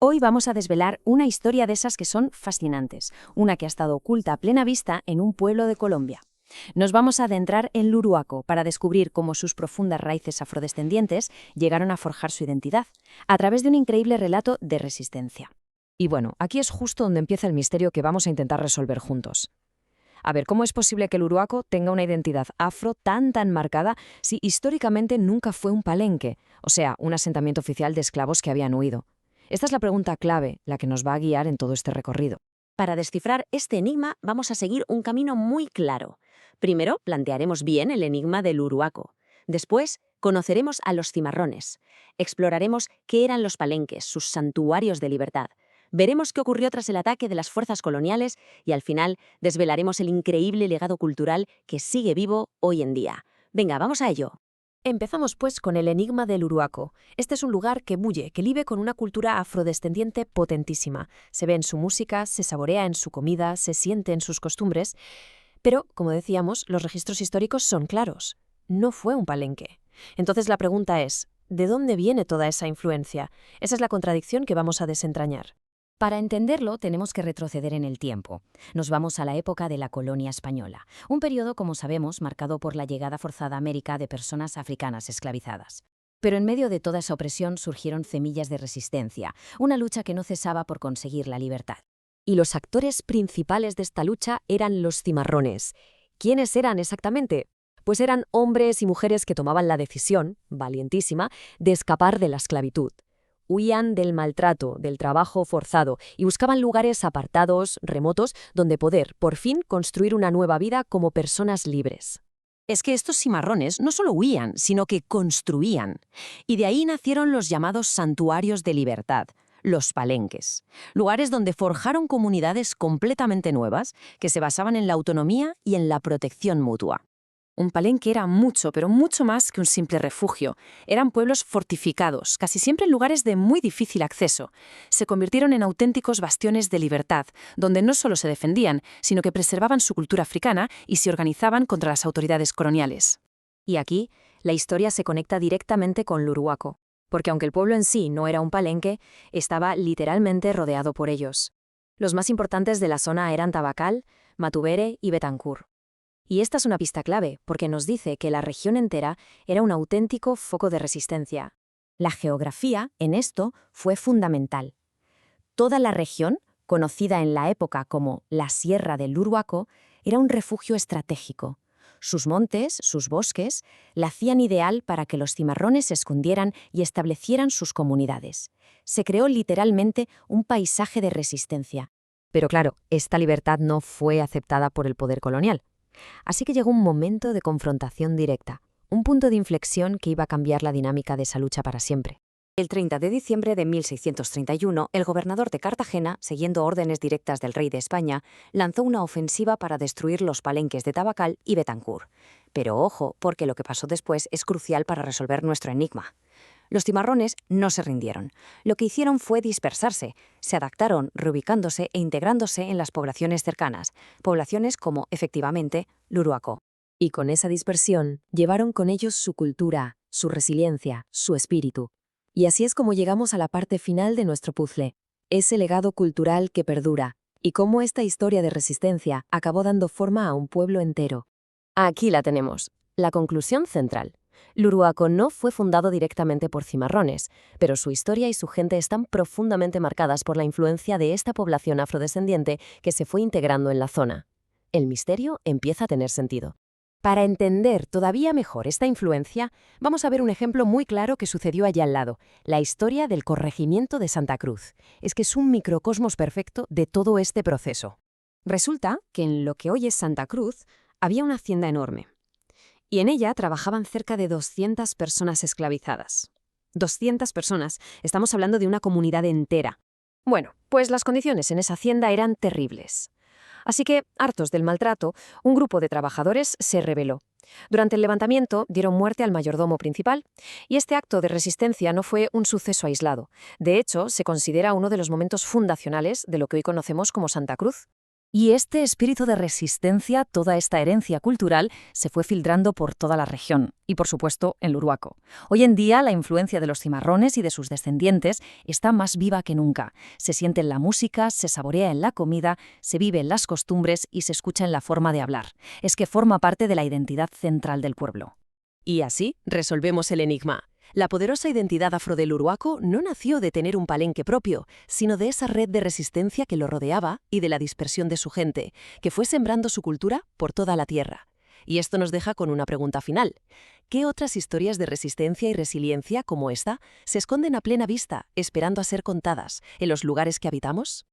Hoy vamos a desvelar una historia de esas que son fascinantes, una que ha estado oculta a plena vista en un pueblo de Colombia. Nos vamos a adentrar en Luruaco para descubrir cómo sus profundas raíces afrodescendientes llegaron a forjar su identidad, a través de un increíble relato de resistencia. Y bueno, aquí es justo donde empieza el misterio que vamos a intentar resolver juntos. A ver, ¿cómo es posible que el uruaco tenga una identidad afro tan marcada si históricamente nunca fue un palenque, o sea, un asentamiento oficial de esclavos que habían huido? Esta es la pregunta clave, la que nos va a guiar en todo este recorrido. Para descifrar este enigma vamos a seguir un camino muy claro. Primero, plantearemos bien el enigma del uruaco. Después, conoceremos a los cimarrones. Exploraremos qué eran los palenques, sus santuarios de libertad. Veremos qué ocurrió tras el ataque de las fuerzas coloniales y al final desvelaremos el increíble legado cultural que sigue vivo hoy en día. Venga, vamos a ello. Empezamos pues con el enigma del Uruaco. Este es un lugar que bulle, que vive con una cultura afrodescendiente potentísima. Se ve en su música, se saborea en su comida, se siente en sus costumbres. Pero, como decíamos, los registros históricos son claros. No fue un palenque. Entonces la pregunta es, ¿de dónde viene toda esa influencia? Esa es la contradicción que vamos a desentrañar. Para entenderlo, tenemos que retroceder en el tiempo. Nos vamos a la época de la colonia española, un periodo, como sabemos, marcado por la llegada forzada a América de personas africanas esclavizadas. Pero en medio de toda esa opresión surgieron semillas de resistencia, una lucha que no cesaba por conseguir la libertad. Y los actores principales de esta lucha eran los cimarrones. ¿Quiénes eran exactamente? Pues eran hombres y mujeres que tomaban la decisión, valientísima, de escapar de la esclavitud. Huían del maltrato, del trabajo forzado y buscaban lugares apartados, remotos, donde poder, por fin, construir una nueva vida como personas libres. Es que estos cimarrones no solo huían, sino que construían. Y de ahí nacieron los llamados santuarios de libertad, los palenques. Lugares donde forjaron comunidades completamente nuevas que se basaban en la autonomía y en la protección mutua. Un palenque era mucho, pero mucho más que un simple refugio. Eran pueblos fortificados, casi siempre en lugares de muy difícil acceso. Se convirtieron en auténticos bastiones de libertad, donde no solo se defendían, sino que preservaban su cultura africana y se organizaban contra las autoridades coloniales. Y aquí, la historia se conecta directamente con Luruaco, porque aunque el pueblo en sí no era un palenque, estaba literalmente rodeado por ellos. Los más importantes de la zona eran Tabacal, Matubere y Betancur. Y esta es una pista clave, porque nos dice que la región entera era un auténtico foco de resistencia. La geografía, en esto, fue fundamental. Toda la región, conocida en la época como la Sierra del Uruaco, era un refugio estratégico. Sus montes, sus bosques, la hacían ideal para que los cimarrones se escondieran y establecieran sus comunidades. Se creó literalmente un paisaje de resistencia. Pero claro, esta libertad no fue aceptada por el poder colonial. Así que llegó un momento de confrontación directa, un punto de inflexión que iba a cambiar la dinámica de esa lucha para siempre. El 30 de diciembre de 1631, el gobernador de Cartagena, siguiendo órdenes directas del rey de España, lanzó una ofensiva para destruir los palenques de Tabacal y Betancur. Pero ojo, porque lo que pasó después es crucial para resolver nuestro enigma. Los cimarrones no se rindieron. Lo que hicieron fue dispersarse. Se adaptaron, reubicándose e integrándose en las poblaciones cercanas, poblaciones como, efectivamente, Luruaco. Y con esa dispersión, llevaron con ellos su cultura, su resiliencia, su espíritu. Y así es como llegamos a la parte final de nuestro puzzle, ese legado cultural que perdura, y cómo esta historia de resistencia acabó dando forma a un pueblo entero. Aquí la tenemos, la conclusión central. Luruaco no fue fundado directamente por cimarrones, pero su historia y su gente están profundamente marcadas por la influencia de esta población afrodescendiente que se fue integrando en la zona. El misterio empieza a tener sentido. Para entender todavía mejor esta influencia, vamos a ver un ejemplo muy claro que sucedió allá al lado, la historia del corregimiento de Santa Cruz. Es que es un microcosmos perfecto de todo este proceso. Resulta que en lo que hoy es Santa Cruz había una hacienda enorme. Y en ella trabajaban cerca de 200 personas esclavizadas. 200 personas, estamos hablando de una comunidad entera. Bueno, pues las condiciones en esa hacienda eran terribles. Así que, hartos del maltrato, un grupo de trabajadores se rebeló. Durante el levantamiento dieron muerte al mayordomo principal, y este acto de resistencia no fue un suceso aislado. De hecho, se considera uno de los momentos fundacionales de lo que hoy conocemos como Santa Cruz. Y este espíritu de resistencia, toda esta herencia cultural, se fue filtrando por toda la región y, por supuesto, en Luruaco. Hoy en día, la influencia de los cimarrones y de sus descendientes está más viva que nunca. Se siente en la música, se saborea en la comida, se vive en las costumbres y se escucha en la forma de hablar. Es que forma parte de la identidad central del pueblo. Y así resolvemos el enigma. La poderosa identidad afro del Uruaco no nació de tener un palenque propio, sino de esa red de resistencia que lo rodeaba y de la dispersión de su gente, que fue sembrando su cultura por toda la tierra. Y esto nos deja con una pregunta final. ¿Qué otras historias de resistencia y resiliencia como esta se esconden a plena vista, esperando a ser contadas, en los lugares que habitamos?